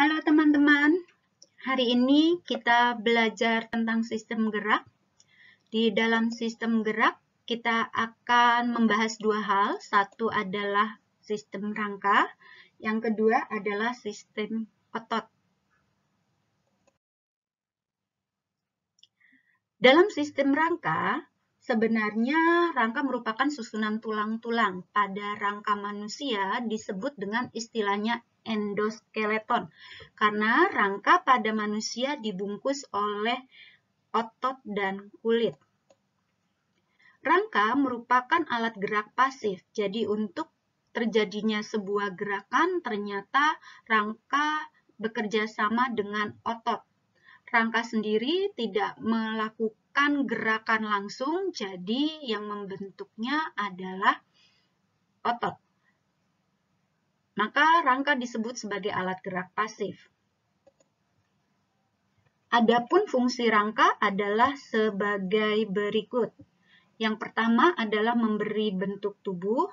Halo teman-teman, hari ini kita belajar tentang sistem gerak. Di dalam sistem gerak, kita akan membahas dua hal. Satu adalah sistem rangka, yang kedua adalah sistem otot. Dalam sistem rangka, sebenarnya rangka merupakan susunan tulang-tulang. Pada rangka manusia disebut dengan istilahnya endoskeleton, karena rangka pada manusia dibungkus oleh otot dan kulit. Rangka merupakan alat gerak pasif, jadi untuk terjadinya sebuah gerakan ternyata rangka bekerja sama dengan otot. Rangka sendiri tidak melakukan gerakan langsung, jadi yang membentuknya adalah otot. Maka rangka disebut sebagai alat gerak pasif. Adapun fungsi rangka adalah sebagai berikut. Yang pertama adalah memberi bentuk tubuh.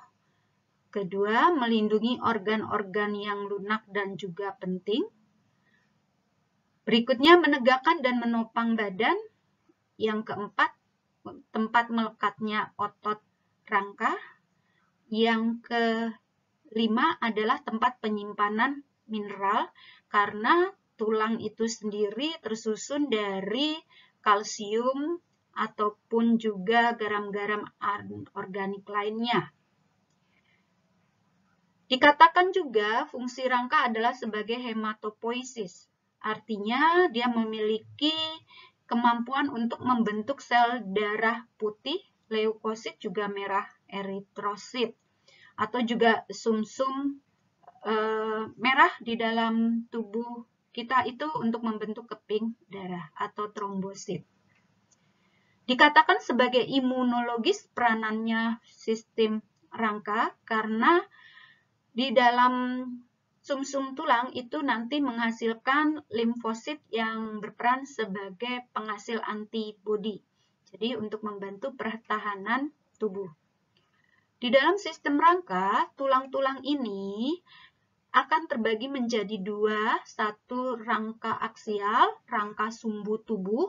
Kedua, melindungi organ-organ yang lunak dan juga penting. Berikutnya, menegakkan dan menopang badan. Yang keempat, tempat melekatnya otot rangka. Yang kelima adalah tempat penyimpanan mineral, karena tulang itu sendiri tersusun dari kalsium ataupun juga garam-garam organik lainnya. Dikatakan juga fungsi rangka adalah sebagai hematopoiesis, artinya dia memiliki kemampuan untuk membentuk sel darah putih, leukosit, juga merah eritrosit, atau juga sumsum merah di dalam tubuh kita itu untuk membentuk keping darah atau trombosit. Dikatakan sebagai imunologis peranannya sistem rangka karena di dalam sumsum tulang itu nanti menghasilkan limfosit yang berperan sebagai penghasil antibodi. Jadi untuk membantu pertahanan tubuh. Di dalam sistem rangka, tulang-tulang ini akan terbagi menjadi dua. Satu rangka aksial, rangka sumbu tubuh.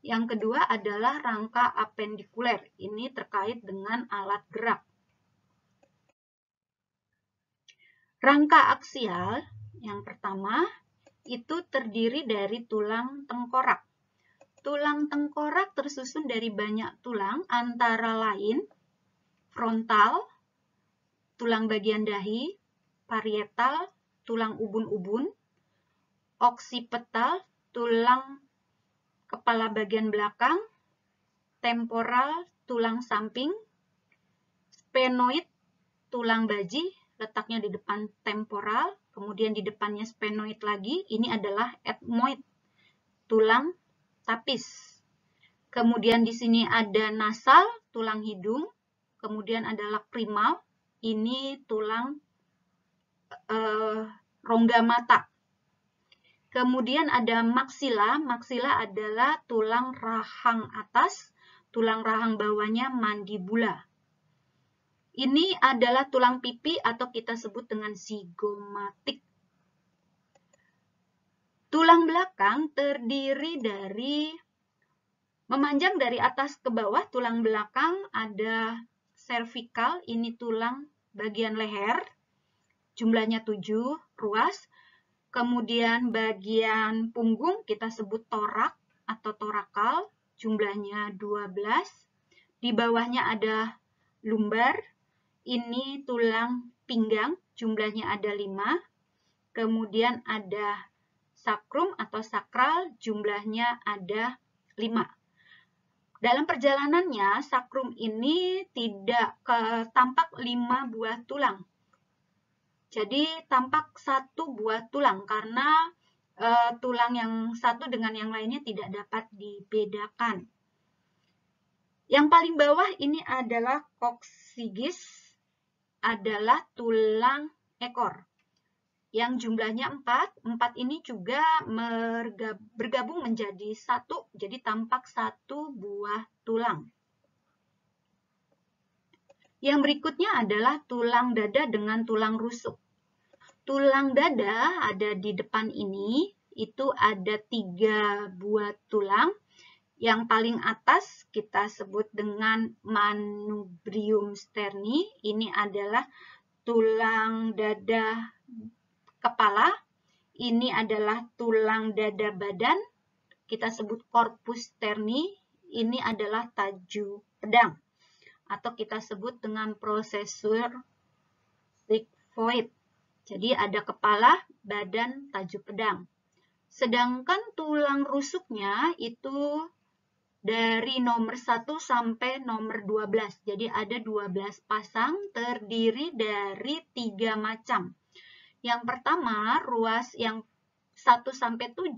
Yang kedua adalah rangka apendikuler. Ini terkait dengan alat gerak. Rangka aksial yang pertama itu terdiri dari tulang tengkorak. Tulang tengkorak tersusun dari banyak tulang, antara lain frontal, tulang bagian dahi, parietal, tulang ubun-ubun, oksipital, tulang kepala bagian belakang, temporal, tulang samping, sphenoid, tulang baji, letaknya di depan temporal, kemudian di depannya sphenoid lagi, ini adalah ethmoid, tulang tapis. Kemudian di sini ada nasal, tulang hidung, kemudian ada lacrimal, ini tulang rongga mata. Kemudian ada maksila, maksila adalah tulang rahang atas, tulang rahang bawahnya mandibula. Ini adalah tulang pipi atau kita sebut dengan zigomatik. Tulang belakang terdiri dari memanjang dari atas ke bawah. Tulang belakang ada cervical, ini tulang bagian leher, jumlahnya 7 ruas. Kemudian bagian punggung kita sebut torak atau torakal, jumlahnya 12. Di bawahnya ada lumbar, ini tulang pinggang, jumlahnya ada 5. Kemudian ada sakrum atau sakral, jumlahnya ada 5. Dalam perjalanannya, sakrum ini tidak tampak 5 buah tulang. Jadi tampak 1 buah tulang karena tulang yang satu dengan yang lainnya tidak dapat dibedakan. Yang paling bawah ini adalah coccygus, adalah tulang ekor yang jumlahnya 4. 4 ini juga bergabung menjadi 1, jadi tampak 1 buah tulang. Yang berikutnya adalah tulang dada dengan tulang rusuk. Tulang dada ada di depan ini, itu ada 3 buah tulang. Yang paling atas kita sebut dengan manubrium sterni, ini adalah tulang dada kepala, ini adalah tulang dada badan, kita sebut corpus sterni, ini adalah taju pedang, atau kita sebut dengan prosesor sigmoid. Jadi ada kepala, badan, taju pedang. Sedangkan tulang rusuknya itu dari nomor 1 sampai nomor 12. Jadi ada 12 pasang terdiri dari 3 macam. Yang pertama, ruas yang 1 sampai 7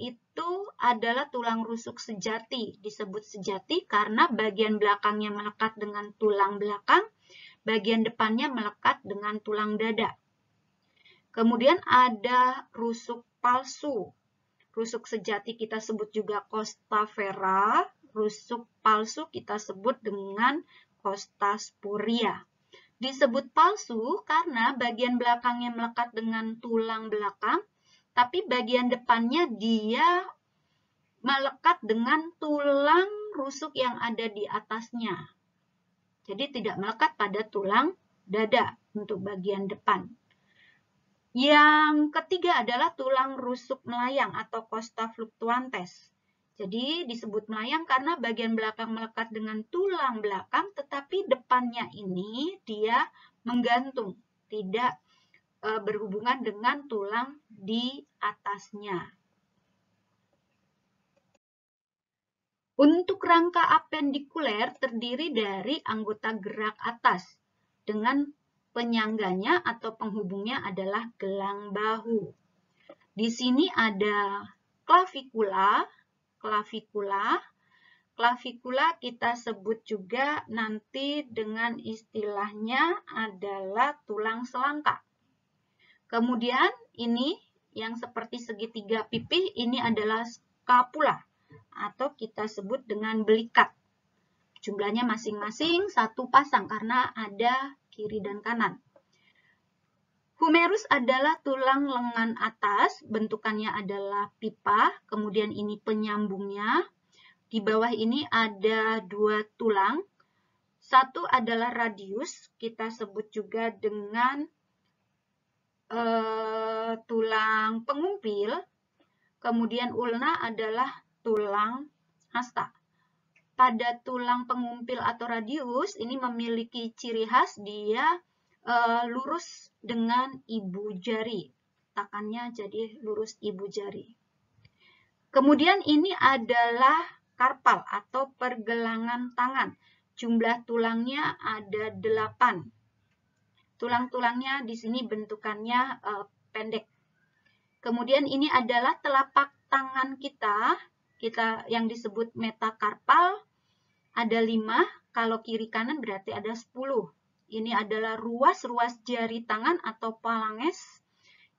itu adalah tulang rusuk sejati. Disebut sejati karena bagian belakangnya melekat dengan tulang belakang, bagian depannya melekat dengan tulang dada. Kemudian ada rusuk palsu. Rusuk sejati kita sebut juga costa vera. Rusuk palsu kita sebut dengan costa sporia. Disebut palsu karena bagian belakangnya melekat dengan tulang belakang, tapi bagian depannya dia melekat dengan tulang rusuk yang ada di atasnya. Jadi tidak melekat pada tulang dada untuk bagian depan. Yang ketiga adalah tulang rusuk melayang atau costa fluctuantes. Jadi disebut melayang karena bagian belakang melekat dengan tulang belakang, tetapi depannya ini dia menggantung, tidak berhubungan dengan tulang di atasnya. Untuk rangka apendikuler terdiri dari anggota gerak atas dengan penyangganya atau penghubungnya adalah gelang bahu. Di sini ada klavikula. Klavikula kita sebut juga nanti dengan istilahnya adalah tulang selangka. Kemudian ini yang seperti segitiga pipi, ini adalah scapula atau kita sebut dengan belikat. Jumlahnya masing-masing 1 pasang karena ada kiri dan kanan. Humerus adalah tulang lengan atas, bentukannya adalah pipa, kemudian ini penyambungnya. Di bawah ini ada 2 tulang. Satu adalah radius, kita sebut juga dengan tulang pengumpil. Kemudian ulna adalah tulang hasta. Pada tulang pengumpil atau radius ini memiliki ciri khas dia lurus dengan ibu jari. Takannya jadi lurus ibu jari. Kemudian ini adalah karpal atau pergelangan tangan. Jumlah tulangnya ada 8. Tulang-tulangnya di sini bentukannya pendek. Kemudian ini adalah telapak tangan kita yang disebut metakarpal. Ada 5, kalau kiri kanan berarti ada 10. Ini adalah ruas-ruas jari tangan atau phalanges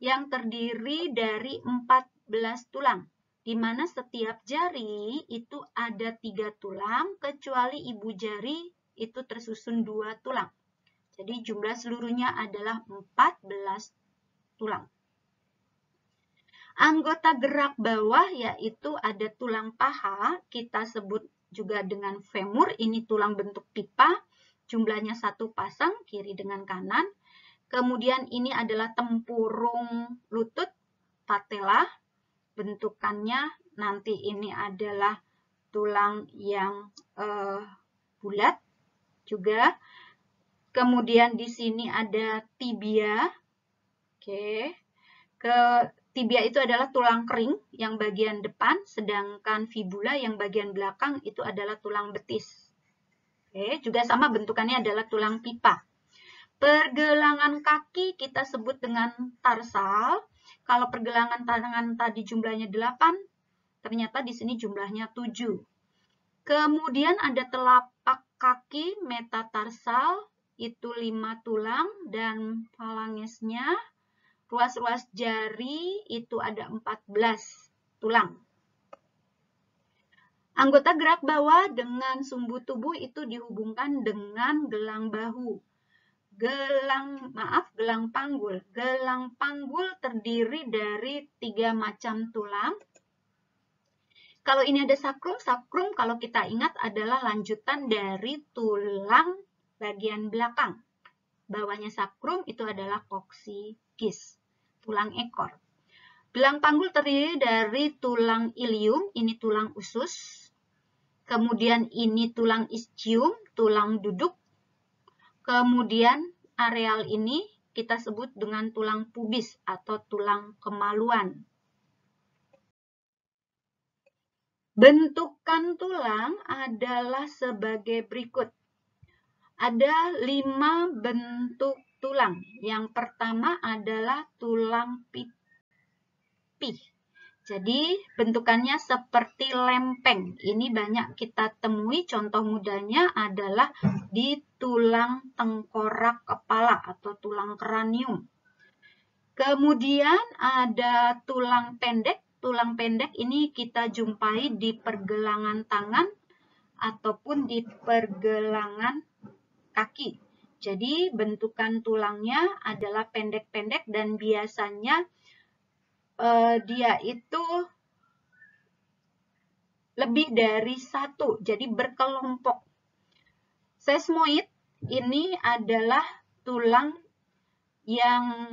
yang terdiri dari 14 tulang, di mana setiap jari itu ada 3 tulang, kecuali ibu jari itu tersusun 2 tulang. Jadi jumlah seluruhnya adalah 14 tulang. Anggota gerak bawah yaitu ada tulang paha, kita sebut juga dengan femur, ini tulang bentuk pipa, jumlahnya 1 pasang, kiri dengan kanan. Kemudian ini adalah tempurung lutut, patella, bentukannya nanti ini adalah tulang yang bulat juga. Kemudian di sini ada tibia. Tibia itu adalah tulang kering yang bagian depan, sedangkan fibula yang bagian belakang itu adalah tulang betis. Juga sama bentukannya adalah tulang pipa. Pergelangan kaki kita sebut dengan tarsal. Kalau pergelangan tangan tadi jumlahnya 8, ternyata di sini jumlahnya 7. Kemudian ada telapak kaki metatarsal, itu 5 tulang, dan phalangesnya, ruas-ruas jari itu ada 14 tulang. Anggota gerak bawah dengan sumbu tubuh itu dihubungkan dengan gelang bahu. gelang panggul. Gelang panggul terdiri dari 3 macam tulang. Kalau ini ada sakrum, sakrum kalau kita ingat adalah lanjutan dari tulang bagian belakang. Bawahnya sakrum itu adalah coccygeus, tulang ekor. Gelang panggul terdiri dari tulang ilium, ini tulang usus. Kemudian ini tulang ischium, tulang duduk. Kemudian areal ini kita sebut dengan tulang pubis atau tulang kemaluan. Bentukan tulang adalah sebagai berikut. Ada 5 bentuk tulang. Yang pertama adalah tulang pipi. Jadi bentukannya seperti lempeng. Ini banyak kita temui, contoh mudahnya adalah di tulang tengkorak kepala atau tulang kranium. Kemudian ada tulang pendek. Tulang pendek ini kita jumpai di pergelangan tangan ataupun di pergelangan kaki. Jadi bentukan tulangnya adalah pendek-pendek dan biasanya dia itu lebih dari 1, jadi berkelompok. Sesamoid ini adalah tulang yang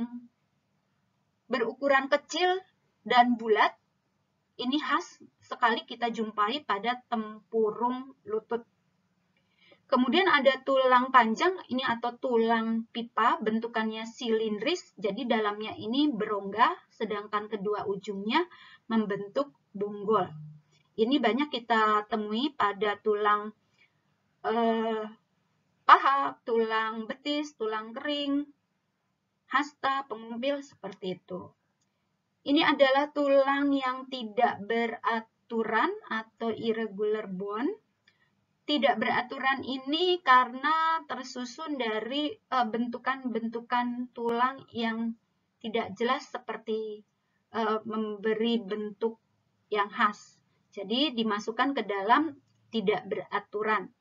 berukuran kecil dan bulat. Ini khas sekali kita jumpai pada tempurung lutut. Kemudian ada tulang panjang ini atau tulang pipa, bentukannya silindris, jadi dalamnya ini berongga, sedangkan kedua ujungnya membentuk bonggol. Ini banyak kita temui pada tulang paha, tulang betis, tulang kering, hasta, pengumpil, seperti itu. Ini adalah tulang yang tidak beraturan atau irregular bone. Tidak beraturan ini karena tersusun dari bentukan-bentukan tulang yang tidak jelas seperti memberi bentuk yang khas. Jadi dimasukkan ke dalam tidak beraturan.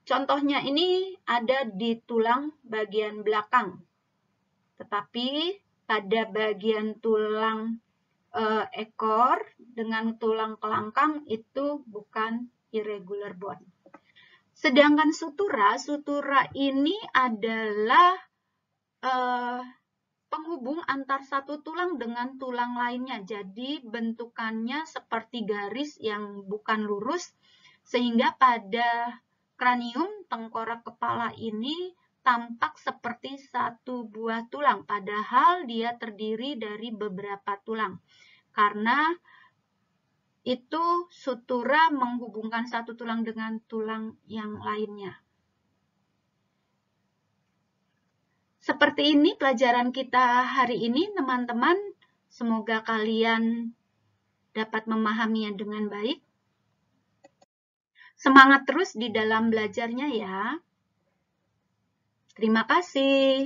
Contohnya ini ada di tulang bagian belakang. Tetapi pada bagian tulang ekor dengan tulang kelangkang itu bukan irregular bone. Sedangkan sutura, sutura ini adalah penghubung antar satu tulang dengan tulang lainnya. Jadi bentukannya seperti garis yang bukan lurus, sehingga pada kranium, tengkorak kepala ini tampak seperti satu buah tulang, padahal dia terdiri dari beberapa tulang. Karena itu sutura menghubungkan satu tulang dengan tulang yang lainnya. Seperti ini pelajaran kita hari ini, teman-teman. Semoga kalian dapat memahaminya dengan baik. Semangat terus di dalam belajarnya ya. Terima kasih.